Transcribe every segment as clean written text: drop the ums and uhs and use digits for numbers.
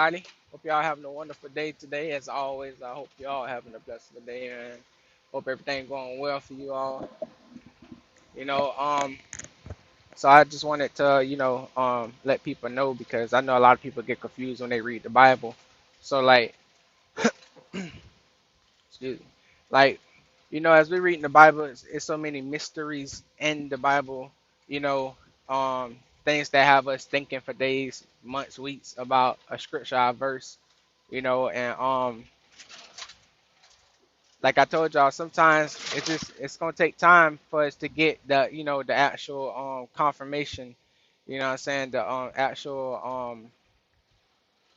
everybody. Hope y'all having a wonderful day today. As always, I hope y'all having a blessed day and hope everything going well for you all. You know, so I just wanted to, let people know because I know a lot of people get confused when they read the Bible. So like, excuse me, like, as we read in the Bible, it's so many mysteries in the Bible. You know, things that have us thinking for days, months, weeks about a scripture, a verse. And like I told y'all, sometimes it's gonna take time for us to get the actual confirmation. You know what I'm saying? The actual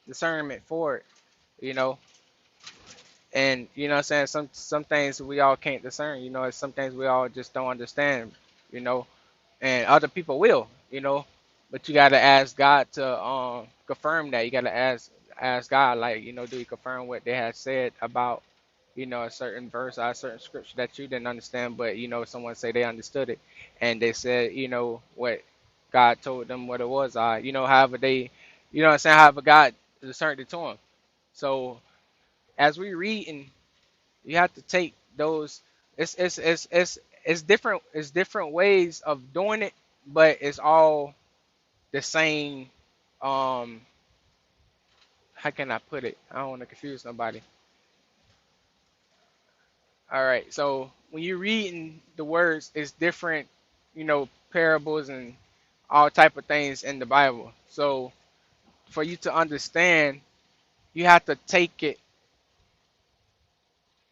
discernment for it. You know, and you know what I'm saying, some things we all can't discern. It's some things we all just don't understand. You know, and other people will. But you gotta ask God to confirm that. You gotta ask God, like, do you confirm what they have said about a certain verse or a certain scripture that you didn't understand, but someone say they understood it, and they said what God told them what it was. However they, what I'm saying, however God discerned it to them. So as we read, and you have to take those. It's different. It's different ways of doing it, but it's all the same. Um, how can I put it? I don't want to confuse nobody. All right. So when you're reading the words, it's different. Parables and all type of things in the Bible. So for you to understand, you have to take it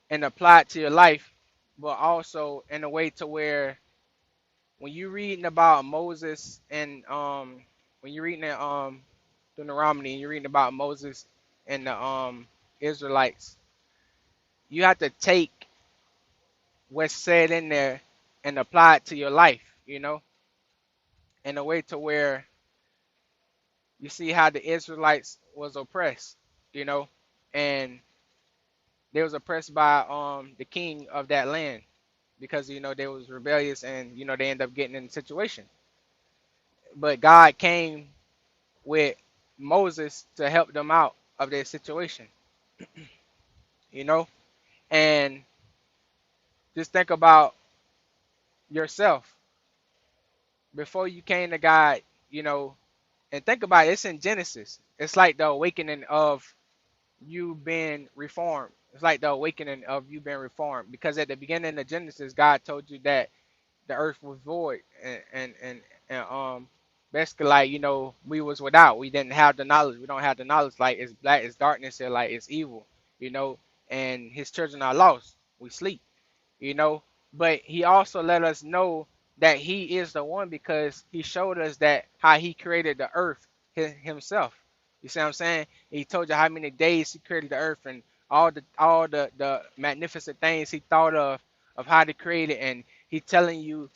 and apply it to your life, but also in a way to where when you're reading about Moses and when you're reading Deuteronomy and you're reading about Moses and the Israelites, you have to take what's said in there and apply it to your life, in a way to where you see how the Israelites was oppressed, you know, and they was oppressed by the king of that land because they was rebellious and they end up getting in the situation. But God came with Moses to help them out of their situation, you know? And just think about yourself before you came to God, you know, and think about it, it's in Genesis. It's like the awakening of you being reformed. It's like the awakening of you being reformed because at the beginning of Genesis, God told you that the earth was void and basically like we was without. We didn't have the knowledge. We don't have the knowledge. Like it's black, it's darkness, and like it's evil. You know, and His children are lost. We sleep. You know, but He also let us know that He is the one because He showed us that how He created the earth Himself. You see what I'm saying? He told you how many days He created the earth and all the magnificent things He thought of how to create it, and He telling you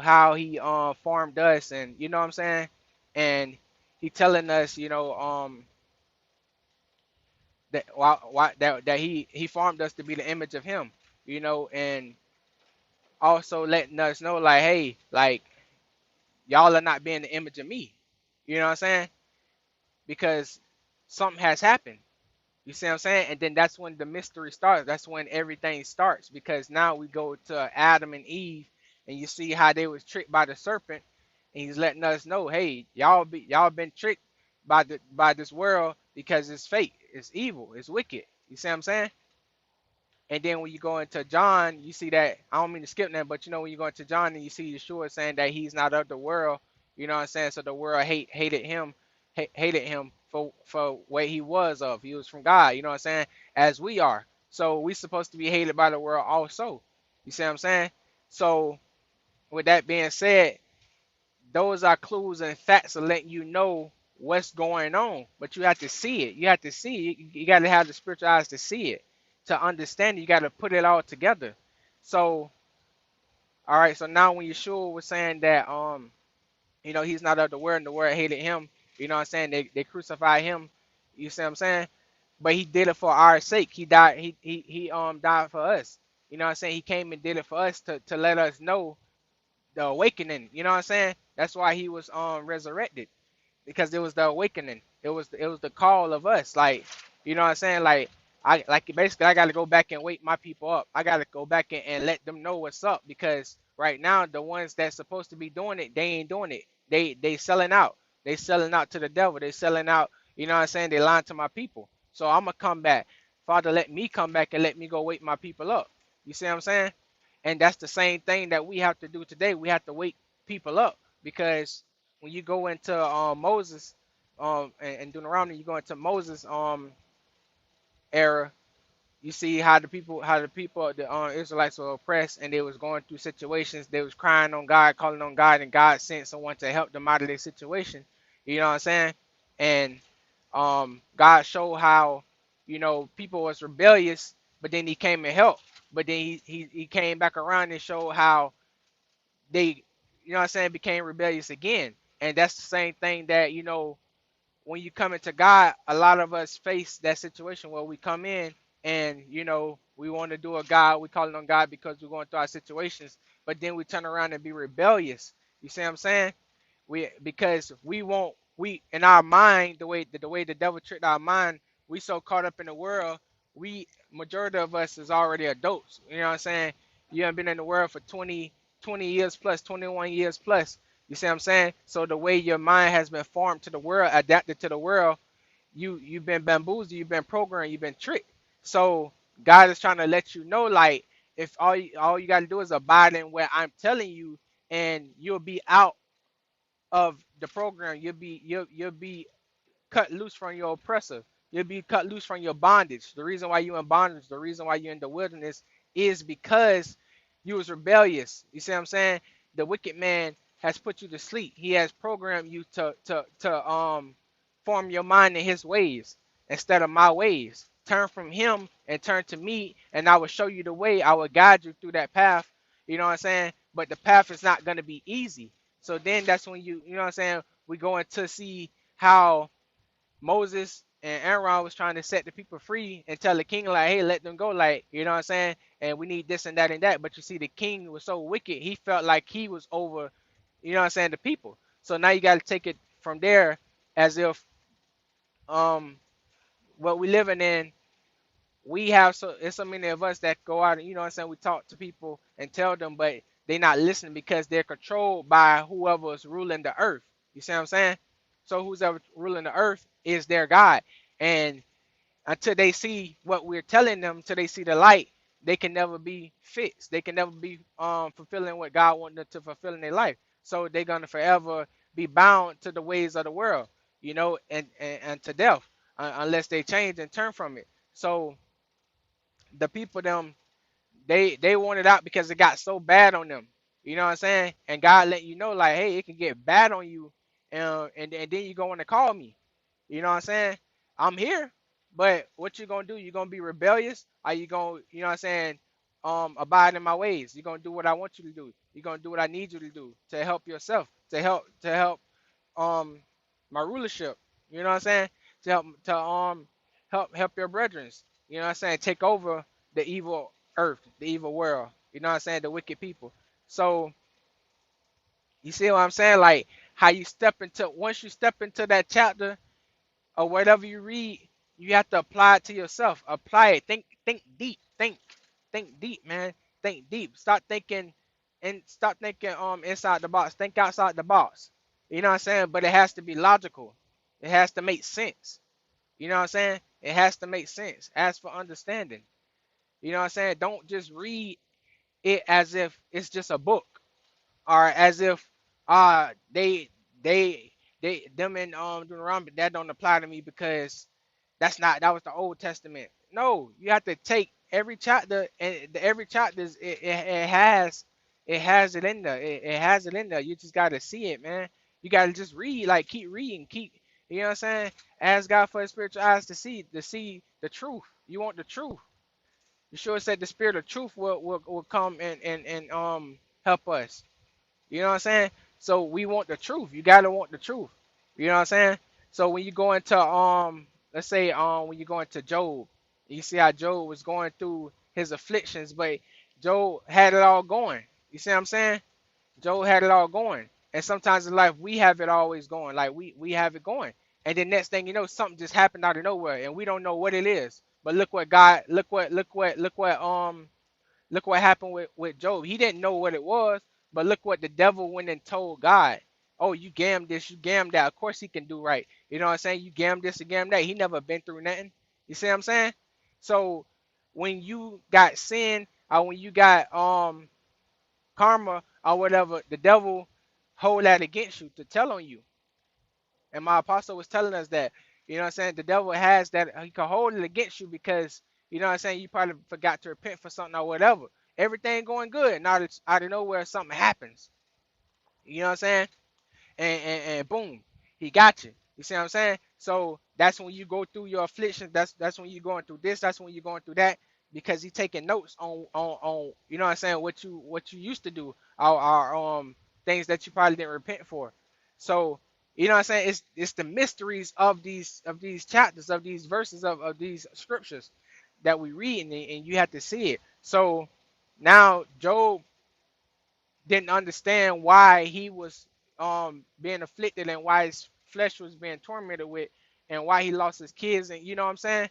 how He formed us, and you know what I'm saying, and He telling us that that He formed us to be the image of Him, and also letting us know like, hey, like y'all are not being the image of me. You know what I'm saying? Because something has happened. You see what I'm saying? And then that's when the mystery starts. That's when everything starts because now we go to Adam and Eve, and you see how they was tricked by the serpent, and he's letting us know, hey, y'all been tricked by this world because it's fake, it's evil, it's wicked. You see what I'm saying? And then when you go into John, you see that I don't mean to skip that, but when you go into John and you see Yeshua saying that he's not of the world, you know what I'm saying? So the world hated him, hated him for what he was of. He was from God, you know what I'm saying? As we are. So we supposed to be hated by the world also. You see what I'm saying? So with that being said, those are clues and facts to let you know what's going on. But you have to see it. You have to see it. You got to have the spiritual eyes to see it, to understand it. You got to put it all together. So, all right. So now when Yeshua was saying that, he's not of the world and the world hated him, you know what I'm saying? They crucified him. You see what I'm saying? But he did it for our sake. He died. He died for us. You know what I'm saying? He came and did it for us to let us know the awakening. You know what I'm saying? That's why he was resurrected because it was the awakening. It was the call of us. Like, you know what I'm saying? Like, basically I got to go back and wake my people up. I got to go back and let them know what's up, because right now the ones that's supposed to be doing it, they ain't doing it. They selling out. They selling out to the devil. They selling out. You know what I'm saying? They lying to my people. So I'm gonna come back. Father, let me come back and let me go wake my people up. You see what I'm saying? And that's the same thing that we have to do today. We have to wake people up, because when you go into Moses and Deuteronomy, you go into Moses era, you see the Israelites were oppressed, and they was going through situations. They was crying on God, calling on God, and God sent someone to help them out of their situation. You know what I'm saying? And God showed how, people was rebellious, but then he came and helped. But then he came back around and showed how they, what I'm saying, became rebellious again. And that's the same thing that, when you come into God, a lot of us face that situation where we come in and, we want to do a God, we calling on God because we're going through our situations, but then we turn around and be rebellious. You see what I'm saying? Because we in our mind, the way the devil tricked our mind, we so caught up in the world. We Majority of us is already adults. You know what I'm saying? You haven't been in the world for 20 years plus, 21 years plus. You see what I'm saying? So the way your mind has been formed to the world, adapted to the world, you've been bamboozled, you've been programmed, you've been tricked. So God is trying to let you know, like, if all you got to do is abide in what I'm telling you, and you'll be out of the program. You'll be cut loose from your oppressor. You'll be cut loose from your bondage. The reason why you're in bondage, the reason why you're in the wilderness, is because you was rebellious. You see what I'm saying? The wicked man has put you to sleep. He has programmed you to form your mind in his ways instead of my ways. Turn from him and turn to me, and I will show you the way. I will guide you through that path. You know what I'm saying? But the path is not going to be easy. So then that's when you know what I'm saying, we go into see how Moses and Aaron was trying to set the people free and tell the king, like, hey, let them go, like, you know what I'm saying? And we need this and that and that. But you see, the king was so wicked, he felt like he was over, you know what I'm saying, the people. So now you got to take it from there, as if um what we living in, we have, so it's so many of us that go out and, you know what I'm saying, we talk to people and tell them, but they not listening because they're controlled by whoever is ruling the earth. You see what I'm saying? So who's ever ruling the earth is their God. And until they see what we're telling them, until they see the light, they can never be fixed. They can never be fulfilling what God wants them to fulfill in their life. So they're gonna forever be bound to the ways of the world, and to death, unless they change and turn from it. So the people, them, they want it out because it got so bad on them. You know what I'm saying? And God let you know, like, hey, it can get bad on you, and then you go on to call me. You know what I'm saying? I'm here, but what you gonna do? You gonna be rebellious? Are you gonna, you know what I'm saying, abide in my ways? You gonna do what I want you to do? You gonna do what I need you to do to help yourself, to help um my rulership? You know what I'm saying? To help your brethren. You know what I'm saying? Take over the evil earth, the evil world. You know what I'm saying? The wicked people. So you see what I'm saying? Like, how you step into, once you step into that chapter or whatever you read, you have to apply it to yourself. Apply it. Think deep. Think deep, man. Think deep. Stop thinking inside the box. Think outside the box. You know what I'm saying? But it has to be logical. It has to make sense. You know what I'm saying? It has to make sense. Ask for understanding. You know what I'm saying? Don't just read it as if it's just a book, or as if they they them in Deuteronomy, that don't apply to me because that was the Old Testament. No, you have to take every chapter, and every chapter it has it in there. It has it in there. You just gotta see it, man. You gotta just read, like, keep reading, you know what I'm saying? Ask God for his spiritual eyes to see the truth. You want the truth. You sure said the spirit of truth will come and help us. You know what I'm saying? So we want the truth. You gotta want the truth. You know what I'm saying? So when you go into let's say when you go into Job, you see how Job was going through his afflictions, but Job had it all going. You see what I'm saying? Job had it all going. And sometimes in life we have it always going. Like we have it going. And then next thing you know, something just happened out of nowhere, and we don't know what it is. But look what God, look what happened with Job. He didn't know what it was, but look what the devil went and told God. Oh, you gammed this, you gammed that. Of course he can do right. You know what I'm saying? You gammed this, you gammed that. He never been through nothing. You see what I'm saying? So when you got sin, or when you got karma or whatever, the devil hold that against you to tell on you. And my apostle was telling us that, you know what I'm saying, the devil has that, he can hold it against you because, you know what I'm saying, you probably forgot to repent for something or whatever. Everything going good, now it's out of nowhere something happens. You know what I'm saying? And boom, he got you. You see what I'm saying? So that's when you go through your afflictions. That's when you're going through this. That's when you're going through that, because he's taking notes on you know what I'm saying, what you used to do, or things that you probably didn't repent for. So you know what I'm saying, it's the mysteries of these chapters, of these verses, of these scriptures that we read, and you have to see it. So now Job didn't understand why he was being afflicted, and why his flesh was being tormented with, and why he lost his kids, and you know what I'm saying.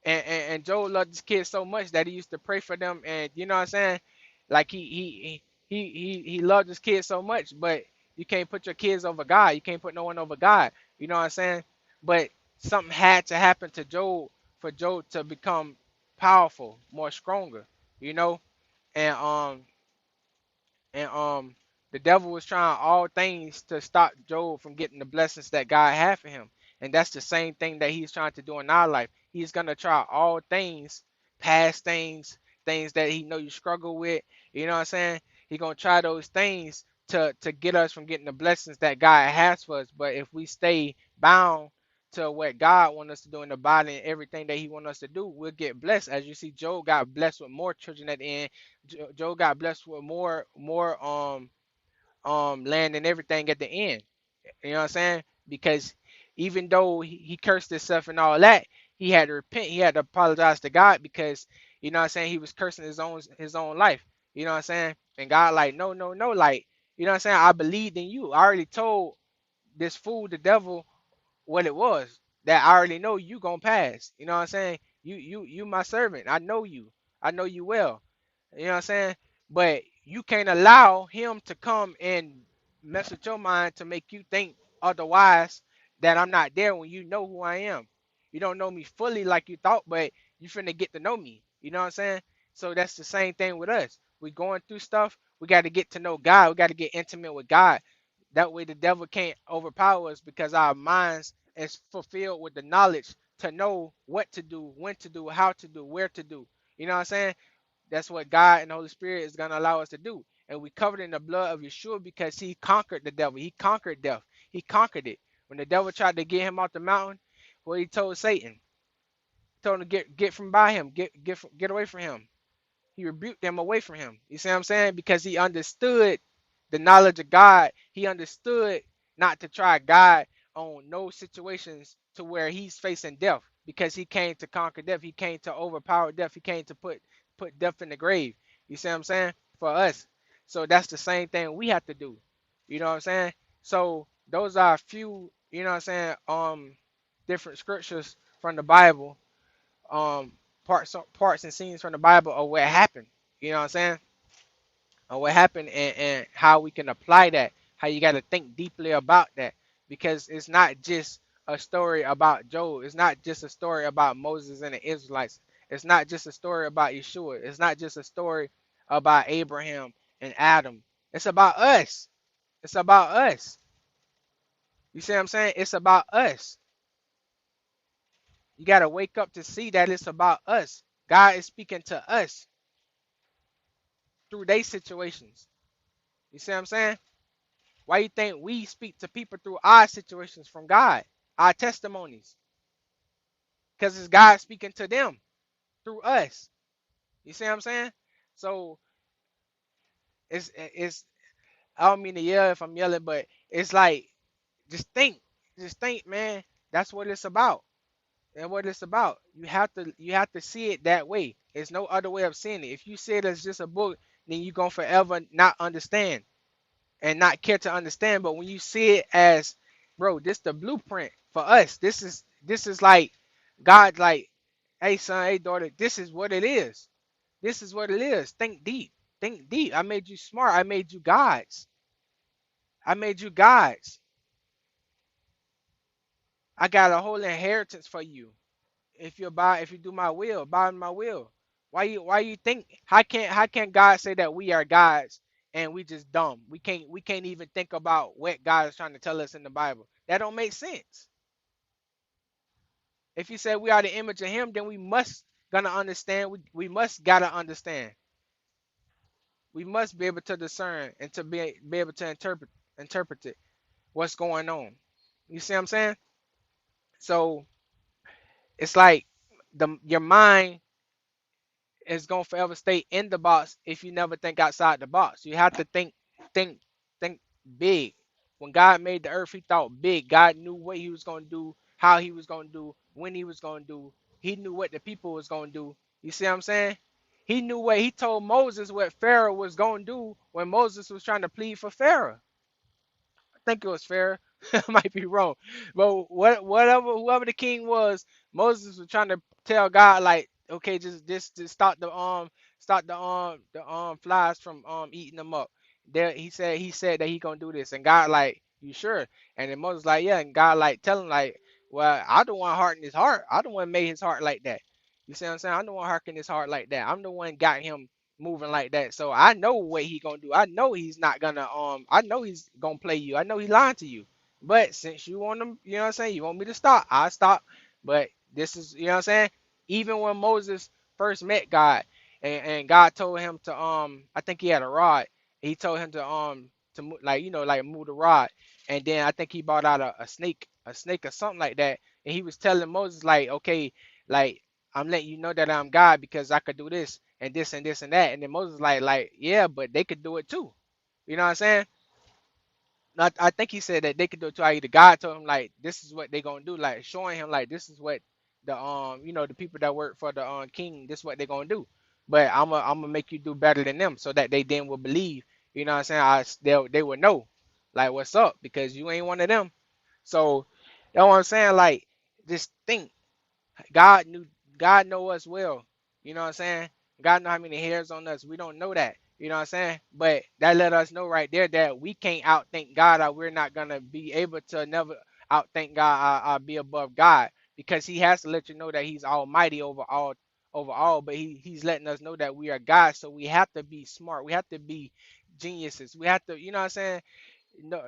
And Job loved his kids so much that he used to pray for them, and you know what I'm saying. Like he loved his kids so much, but you can't put your kids over God. You can't put no one over God. You know what I'm saying. But something had to happen to Job for Job to become powerful, more stronger. You know, and and the devil was trying all things to stop Job from getting the blessings that God had for him. And that's the same thing that he's trying to do in our life. He's gonna try all things, past things, things that he know you struggle with. You know what I'm saying? He's gonna try those things to get us from getting the blessings that God has for us. But if we stay bound to what God wants us to do in the body and everything that he wants us to do, we'll get blessed. As you see, Job got blessed with more children at the end. Joe got blessed with more land and everything at the end. You know what I'm saying? Because even though he cursed himself and all that, he had to repent. He had to apologize to God, because you know what I'm saying, he was cursing his own life. You know what I'm saying? And God like, no, no, no, like, you know what I'm saying? I believed in you. I already told this fool, the devil, what it was. That I already know you gonna pass. You know what I'm saying? You my servant. I know you. I know you well. You know what I'm saying? But you can't allow him to come and mess with your mind to make you think otherwise, that I'm not there, when you know who I am. You don't know me fully like you thought, but you finna get to know me. You know what I'm saying? So that's the same thing with us. We going through stuff. We got to get to know God. We got to get intimate with God. That way the devil can't overpower us, because our minds is fulfilled with the knowledge to know what to do, when to do, how to do, where to do. You know what I'm saying? That's what God and the Holy Spirit is going to allow us to do. And we covered in the blood of Yeshua, because he conquered the devil. He conquered death. He conquered it. When the devil tried to get him off the mountain, what he told Satan, he told him to get from by him, get away from him. He rebuked them away from him. You see what I'm saying? Because he understood the knowledge of God. He understood not to try God on no situations to where he's facing death, because he came to conquer death. He came to overpower death. He came to put death in the grave. You see what I'm saying? For us. So that's the same thing we have to do. You know what I'm saying? So those are a few, you know what I'm saying, different scriptures from the Bible, um parts and scenes from the Bible of what happened. You know what I'm saying? Or what happened, and how we can apply that. How you got to think deeply about that, because it's not just a story about Job. It's not just a story about Moses and the Israelites. It's not just a story about Yeshua. It's not just a story about Abraham and Adam. It's about us. It's about us. You see what I'm saying? It's about us. You got to wake up to see that it's about us. God is speaking to us through their situations. You see what I'm saying? Why you think we speak to people through our situations from God, our testimonies? Because it's God speaking to them through us. You see what I'm saying? So it's I don't mean to yell if I'm yelling, but it's like, just think, man. That's what it's about. And what it's about. You have to see it that way. There's no other way of seeing it. If you see it as just a book, then you're gonna forever not understand and not care to understand. But when you see it as, bro, this the blueprint. For us, this is like God, like, hey son, hey daughter, this is what it is. This is what it is. Think deep. Think deep. I made you smart. I made you gods. I made you gods. I got a whole inheritance for you. If you do my will, abide in my will. Why you think, how can God say that we are gods and we just dumb? We can't even think about what God is trying to tell us in the Bible. That don't make sense. If you say we are the image of him, then we must gonna understand. We must gotta understand. We must be able to discern and to be able to interpret it, what's going on. You see what I'm saying? So it's like your mind is gonna forever stay in the box if you never think outside the box. You have to think, think big. When God made the earth, he thought big. God knew what he was gonna do, how he was gonna do, when he was gonna do. He knew what the people was gonna do. You see what I'm saying? He told Moses what Pharaoh was gonna do when Moses was trying to plead for Pharaoh. Think it was fair. I might be wrong, but whatever, whoever the king was, Moses was trying to tell God, like, okay, just stop the flies from eating them up. There, he said that he gonna do this, and God like, you sure? And then Moses like, yeah, and God like tell him like, well, I don't want to harden his heart. I don't want to make his heart like that. You see what I'm saying? I don't want to harden his heart like that. I'm the one got him moving like that. So I know what he gonna do. I know he's not gonna I know he's gonna play you. I know he lying to you. But since you want him, you know what I'm saying, you want me to stop, I stop. But this is, you know what I'm saying? Even when Moses first met God, and God told him to I think he had a rod. He told him to like, like move the rod. And then I think he brought out a snake or something like that. And he was telling Moses like, okay, like, I'm letting you know that I'm God because I could do this and this and this and that. And then Moses like, yeah, but they could do it too. You know what I'm saying? I think he said that they could do it too. Either God told him like, this is what they gonna do, like showing him like, this is what the people that work for the king, this is what they gonna do. But I'm gonna make you do better than them so that they then will believe. You know what I'm saying? They would know like what's up because you ain't one of them. So that's what I'm saying. Like, just think. God knew God know us well. You know what I'm saying? God know how many hairs on us. We don't know that. You know what I'm saying? But that let us know right there that we can't outthink God, or we're not gonna be able to never outthink God, or be above God, because he has to let you know that he's almighty over all, but he's letting us know that we are God, so we have to be smart. We have to be geniuses. We have to, you know what I'm saying?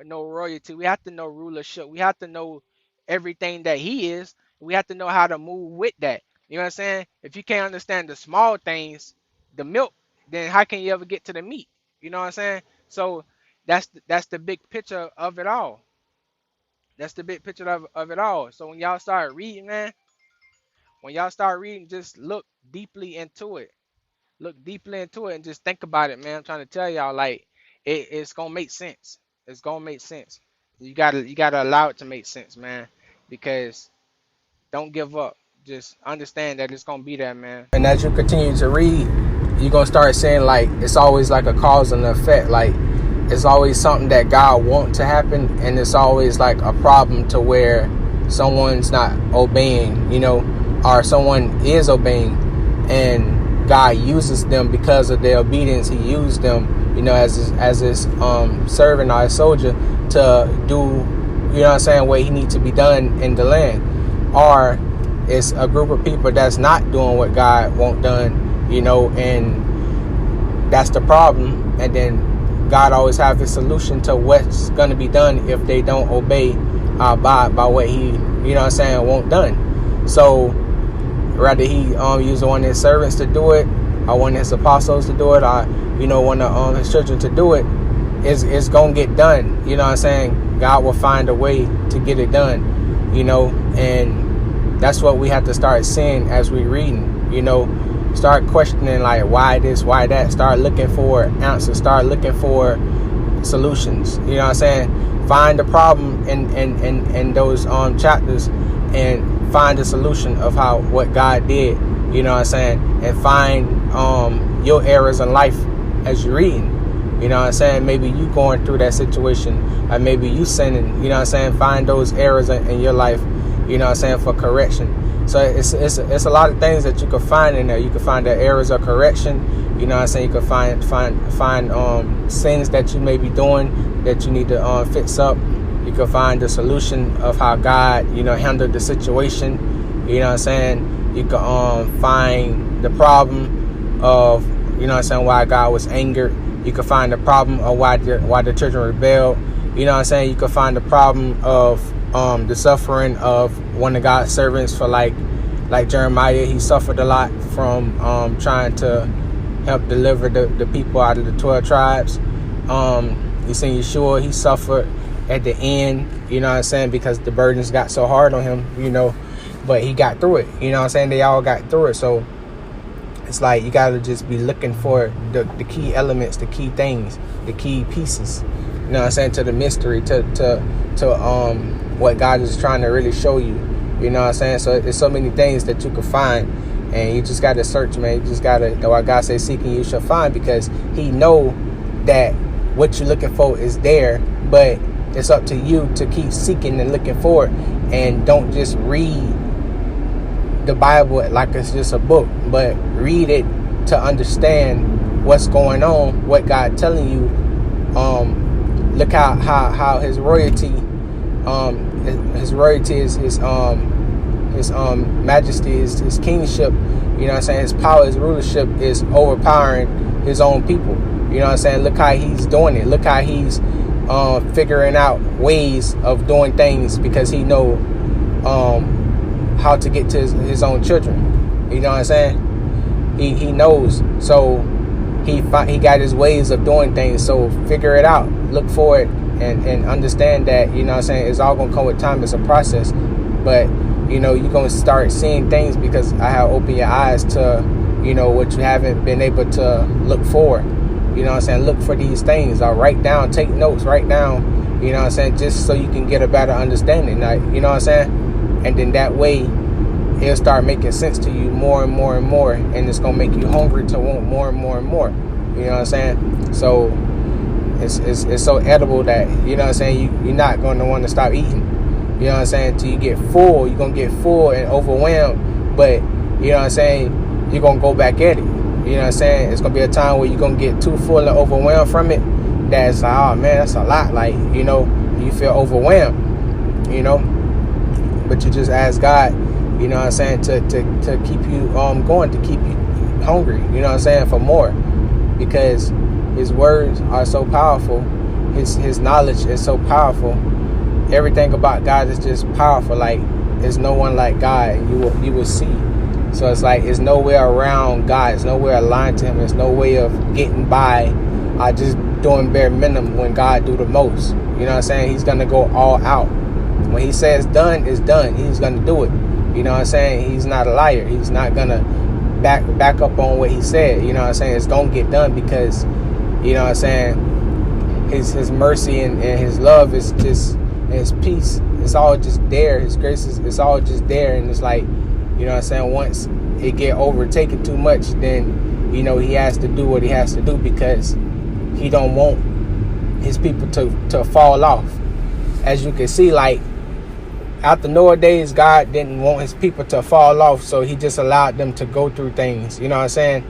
No royalty. We have to know rulership. We have to know everything that he is. We have to know how to move with that. You know what I'm saying? If you can't understand the small things, the milk, then how can you ever get to the meat? You know what I'm saying? So that's the big picture of it all. That's the big picture of it all. So when y'all start reading, man, when y'all start reading, just look deeply into it. Look deeply into it and just think about it, man. I'm trying to tell y'all, like, it's gonna make sense. It's gonna make sense. You gotta allow it to make sense, man. Because don't give up. Just understand that it's gonna be there, man. And as you continue to read, you're gonna start saying like it's always like a cause and effect. Like it's always something that God wants to happen, and it's always like a problem to where someone's not obeying, or someone is obeying, and God uses them because of their obedience. He used them, as his servant or his soldier to do, what I'm saying, what he needs to be done in the land. Or it's a group of people that's not doing what God wants done, and that's the problem. And then God always has a solution to what's going to be done if they don't obey by what he, want done. So rather he use one of his servants to do it, or one of his apostles to do it, or one of his children to do it, it's gonna get done. God will find a way to get it done, and that's what we have to start seeing as we reading. Start questioning like, why this, why that. Start looking for answers. Start looking for solutions. Find the problem in those chapters, and find the solution of what God did. And find your errors in life as you're reading. Maybe you going through that situation, or maybe you sinning. Find those errors in your life you know what I'm saying, for correction. So it's a lot of things that you can find in there. You can find the areas of correction, you know what I'm saying. You can find sins that you may be doing that you need to fix up. You can find the solution of how God, you know, handled the situation, you know what I'm saying. You can find the problem of, you know what I'm saying, why God was angered. You can find the problem of why the children rebelled. You know what I'm saying? You can find the problem of the suffering of one of God's servants, for like Jeremiah. He suffered a lot from trying to help deliver the people out of the 12 tribes. You see Yeshua, he suffered at the end, you know what I'm saying, because the burdens got so hard on him, you know, but he got through it, you know what I'm saying. They all got through it. So it's like you gotta just be looking for the key elements, the key things, the key pieces, you know what I'm saying, to the mystery, to what God is trying to really show you, you know what I'm saying. So there's so many things that you can find, and you just gotta search, man. You just gotta, why God says seeking you shall find, because he know that what you're looking for is there, but it's up to you to keep seeking and looking for it, and don't just read the Bible like it's just a book, but read it to understand what's going on, what God telling you. Look how his royalty, his royalty is his majesty, his kingship, you know what I'm saying, his power, his rulership is overpowering his own people, you know what I'm saying. Look how he's doing it. Look how he's figuring out ways of doing things, because he know how to get to his own children, you know what I'm saying. He knows, so he got his ways of doing things. So figure it out, look for it, and understand that, you know what I'm saying, it's all gonna come with time. It's a process, but you know, you're gonna start seeing things because I have opened your eyes to, you know, what you haven't been able to look for. You know what I'm saying? Look for these things. I'll write down, take notes, write down, you know what I'm saying, just so you can get a better understanding. Like, you know what I'm saying? And then that way it'll start making sense to you more and more and more, and it's gonna make you hungry to want more and more and more. You know what I'm saying? So it's so edible that, you know what I'm saying, you're not gonna want to stop eating. You know what I'm saying? Till you get full. You're gonna get full and overwhelmed, but you know what I'm saying, you're gonna go back at it. You know what I'm saying? It's going to be a time where you're going to get too full and overwhelmed from it. That's like, oh, man, that's a lot. Like, you know, you feel overwhelmed, you know. But you just ask God, you know what I'm saying, to keep you going, to keep you hungry, you know what I'm saying, for more. Because his words are so powerful. His knowledge is so powerful. Everything about God is just powerful. Like, there's no one like God. You will see. So it's like, it's nowhere around God. It's nowhere aligned to him. There's no way of getting by just doing bare minimum when God do the most. You know what I'm saying? He's going to go all out. When he says done, it's done. He's going to do it. You know what I'm saying? He's not a liar. He's not going to back up on what he said. You know what I'm saying? It's going to get done because, you know what I'm saying, his mercy and his love is just, and his peace, it's all just there. His grace it's all just there. And it's like, you know what I'm saying, once it get overtaken too much, then, you know, he has to do what he has to do, because he don't want his people to fall off. As you can see, like, after Noah days, God didn't want his people to fall off, so he just allowed them to go through things, you know what I'm saying,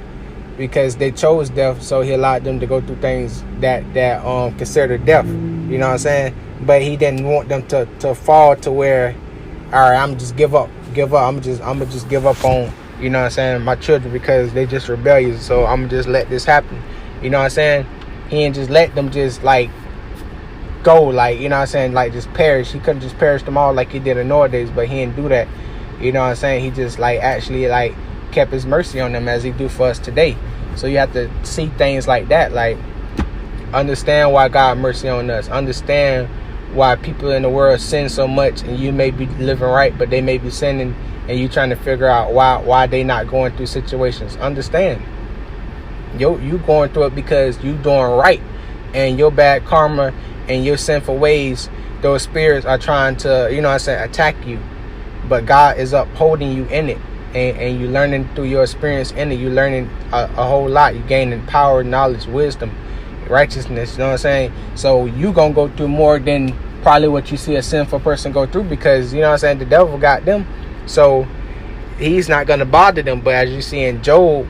because they chose death, so he allowed them to go through things that considered death, you know what I'm saying. But he didn't want them to fall to where, all right, I'm just give up. I'm gonna just give up on, you know what I'm saying, my children, because they just rebellious, so I'm gonna just let this happen. You know what I'm saying? He didn't just let them just like go, like, you know what I'm saying, like just perish. He couldn't just perish them all like he did in Noah days, but he didn't do that. You know what I'm saying? He just like actually like kept his mercy on them as he do for us today. So you have to see things like that, like understand why God mercy on us, understand why people in the world sin so much, and you may be living right, but they may be sinning, and you trying to figure out why they not going through situations. Understand, you going through it because you doing right, and your bad karma and your sinful ways, those spirits are trying to, you know what I'm saying, attack you, but God is upholding you in it, and you learning through your experience in it. You learning a whole lot. You gaining power, knowledge, wisdom. righteousness, you know what I'm saying? So you gonna go through more than probably what you see a sinful person go through, because, you know what I'm saying, the devil got them. So he's not gonna bother them. But as you see in Job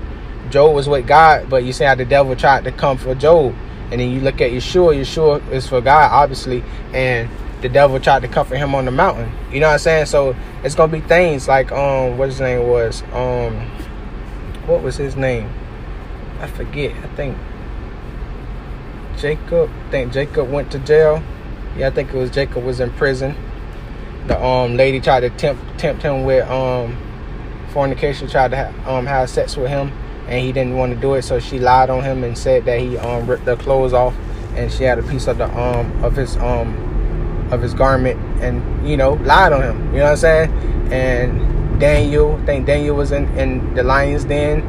was with God, but you see how the devil tried to come for Job. And then you look at Yeshua is for God, obviously, and the devil tried to comfort him on the mountain. You know what I'm saying? So it's gonna be things like what his name was, what was his name? I forget. I think Jacob went to jail. Yeah, I think it was Jacob was in prison. The lady tried to tempt him with fornication, tried to have sex with him, and he didn't want to do it, so she lied on him and said that he ripped her clothes off, and she had a piece of the of his garment, and, you know, lied on him. You know what I'm saying? And Daniel, I think Daniel was in the lion's den.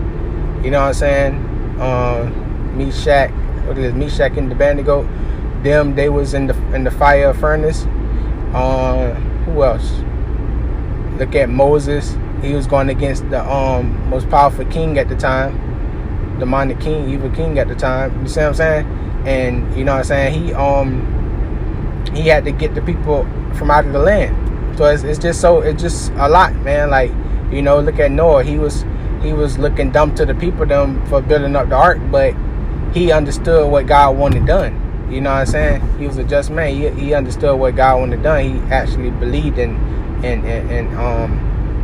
You know what I'm saying? Meshach and Abednego, they was in the fire furnace. Who else? Look at Moses. He was going against the most powerful king at the time, demonic king, evil king at the time. You see what I'm saying? And, you know what I'm saying, he had to get the people from out of the land. So it's just a lot, man. Like, you know, look at Noah. He was looking dumb to the people them for building up the ark, but he understood what God wanted done. You know what I'm saying? He was a just man. He understood what God wanted done. He actually believed and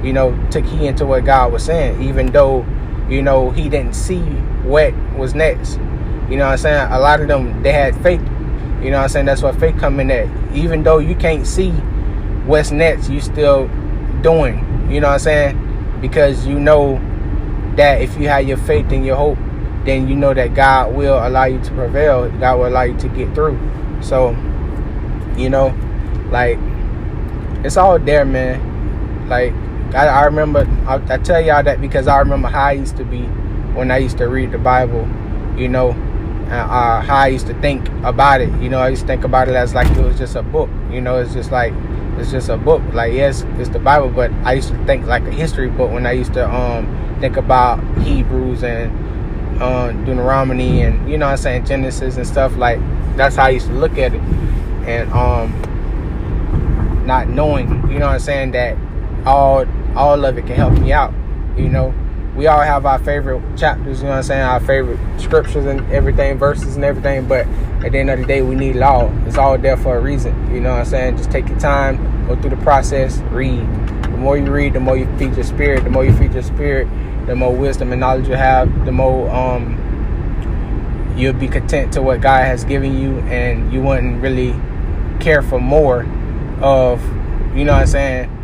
you know, took heed into what God was saying, even though, you know, he didn't see what was next. You know what I'm saying? A lot of them, they had faith. You know what I'm saying? That's what faith come in at. Even though you can't see what's next, you still doing. You know what I'm saying? Because you know that if you have your faith and your hope, then you know that God will allow you to prevail. God will allow you to get through. So, you know, like, it's all there, man. Like, I remember, I tell y'all that because I remember how I used to be when I used to read the Bible, you know, how I used to think about it. You know, I used to think about it as like it was just a book. You know, it's just a book. Like, yes, it's the Bible, but I used to think like a history book when I used to think about Hebrews and Deuteronomy and, you know what I'm saying, Genesis and stuff. Like, that's how I used to look at it. And not knowing, you know what I'm saying, that all of it can help me out. You know, we all have our favorite chapters, you know what I'm saying, our favorite scriptures and everything, verses and everything, but at the end of the day, we need it all. It's all there for a reason. You know what I'm saying? Just take your time, go through the process, read. The more you read, the more you feed your spirit. The more you feed your spirit, the more wisdom and knowledge you have, the more you'll be content to what God has given you, and you wouldn't really care for more of, you know what I'm saying,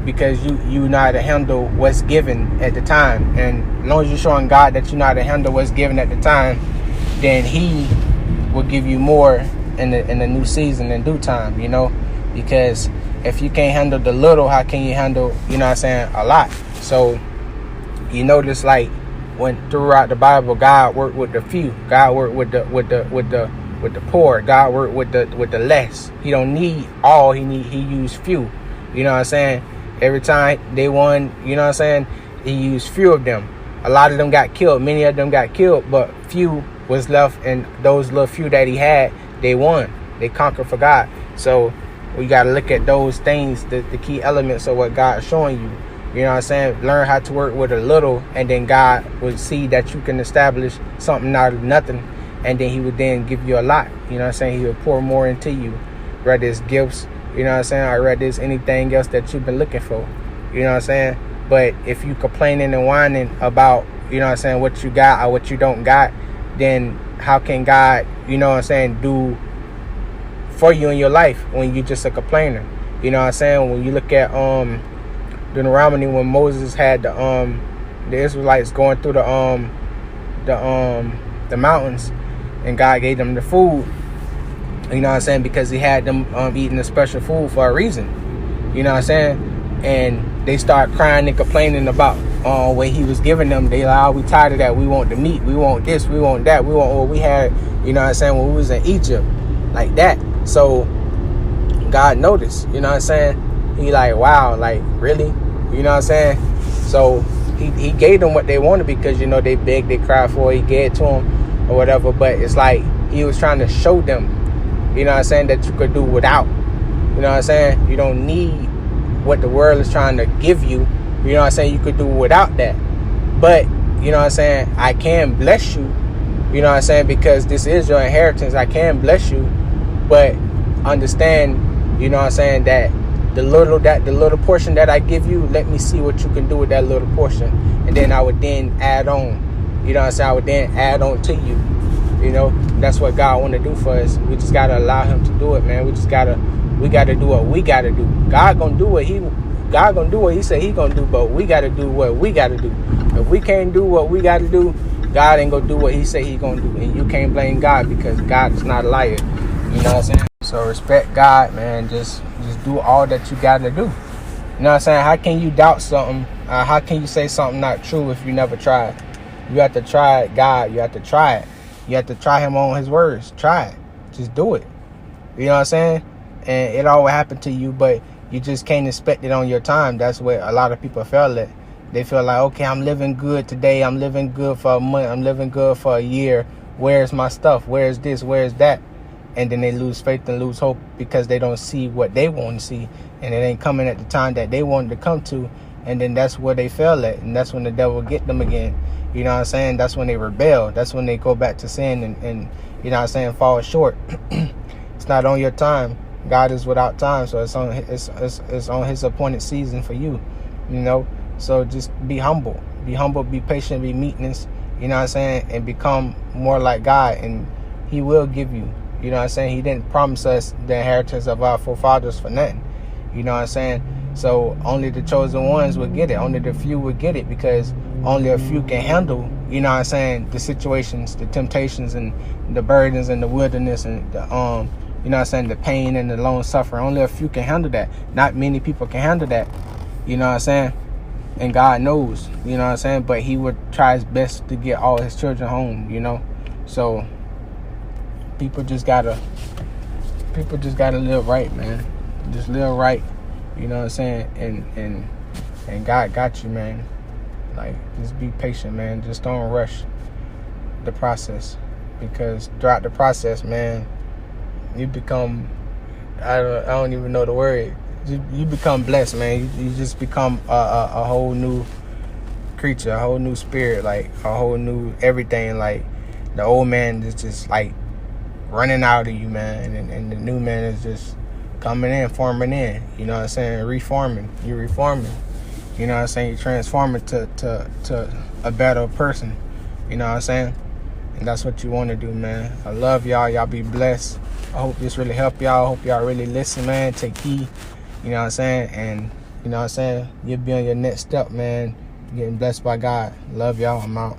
because you know how to handle what's given at the time. And as long as you're showing God that you know how to handle what's given at the time, then he will give you more in the new season in due time, you know. Because if you can't handle the little, how can you handle, you know what I'm saying, a lot? So you notice, like, when throughout the Bible, God worked with the few. God worked with the poor. God worked with the less. He don't need all. He used few. You know what I'm saying? Every time they won, you know what I'm saying, he used few of them. A lot of them got killed. Many of them got killed, but few was left, and those little few that he had, they won. They conquered for God. So we got to look at those things, the key elements of what God is showing you. You know what I'm saying? Learn how to work with a little, and then God will see that you can establish something out of nothing, and then he would then give you a lot. You know what I'm saying? He will pour more into you, whether it's gifts, you know what I'm saying, or whether it's anything else that you've been looking for. You know what I'm saying? But if you complaining and whining about, you know what I'm saying, what you got or what you don't got, then how can God, you know what I'm saying, do for you in your life when you just a complainer? You know what I'm saying? When you look at Deuteronomy, when Moses had the Israelites going through the mountains, and God gave them the food, you know what I'm saying, because he had them eating a special food for a reason. You know what I'm saying? And they start crying and complaining about what he was giving them. They like, oh, we tired of that. We want the meat. We want this. We want that. We want what we had, you know what I'm saying, when we was in Egypt, like that. So God noticed, you know what I'm saying? He like, wow, like, really? You know what I'm saying? So he gave them what they wanted, because, you know, they begged, they cried for it. He gave it to them or whatever. But it's like, He was trying to show them, you know what I'm saying, that you could do without. You know what I'm saying? You don't need what the world is trying to give you. You know what I'm saying? You could do without that. But, you know what I'm saying, I can bless you. You know what I'm saying? Because this is your inheritance. I can bless you. But understand, you know what I'm saying, that the little portion that I give you, let me see what you can do with that little portion. And then I would then add on. You know what I'm saying? I would then add on to you. You know, that's what God want to do for us. We just got to allow him to do it, man. We got to do what we got to do. God going to do what he said he going to do, but we got to do what we got to do. If we can't do what we got to do, God ain't going to do what he said he going to do. And you can't blame God, because God is not a liar. You know what I'm saying? So respect God, man. Just do all that you got to do. You know what I'm saying? How can you doubt something? How can you say something not true if you never tried? You have to try it, God. You have to try it. You have to try him on his words. Try it. Just do it. You know what I'm saying? And it all will happen to you, but you just can't expect it on your time. That's where a lot of people feel at. They feel like, okay, I'm living good today. I'm living good for a month. I'm living good for a year. Where's my stuff? Where's this? Where's that? And then they lose faith and lose hope because they don't see what they want to see. And it ain't coming at the time that they wanted to come to. And then that's where they fell at. And that's when the devil get them again. You know what I'm saying? That's when they rebel. That's when they go back to sin and you know what I'm saying, fall short. It's not on your time. God is without time, so it's on his appointed season for you. You know? So just be humble. Be humble, be patient, be meekness, you know what I'm saying, and become more like God, and he will give you. You know what I'm saying? He didn't promise us the inheritance of our forefathers for nothing. You know what I'm saying? So only the chosen ones would get it. Only the few would get it, because only a few can handle, you know what I'm saying, the situations, the temptations, and the burdens, and the wilderness, and the you know what I'm saying, the pain and the long suffering. Only a few can handle that. Not many people can handle that. You know what I'm saying? And God knows, you know what I'm saying? But he would try his best to get all his children home, you know? So people just gotta live right, man. Just live right. You know what I'm saying? And God got you, man. Like, just be patient, man. Just don't rush the process. Because throughout the process, man, you become, I don't even know the word. You become blessed, man. You just become a whole new creature, a whole new spirit, like a whole new everything. Like, the old man is just like running out of you, man, and the new man is just coming in, forming in. You know what I'm saying? Reforming. You're reforming. You know what I'm saying? You're transforming to a better person. You know what I'm saying? And that's what you want to do, man. I love y'all. Y'all be blessed. I hope this really helped y'all. I hope y'all really listen, man. Take heed. You know what I'm saying? And, you know what I'm saying, you'll be on your next step, man. Getting blessed by God. Love y'all. I'm out.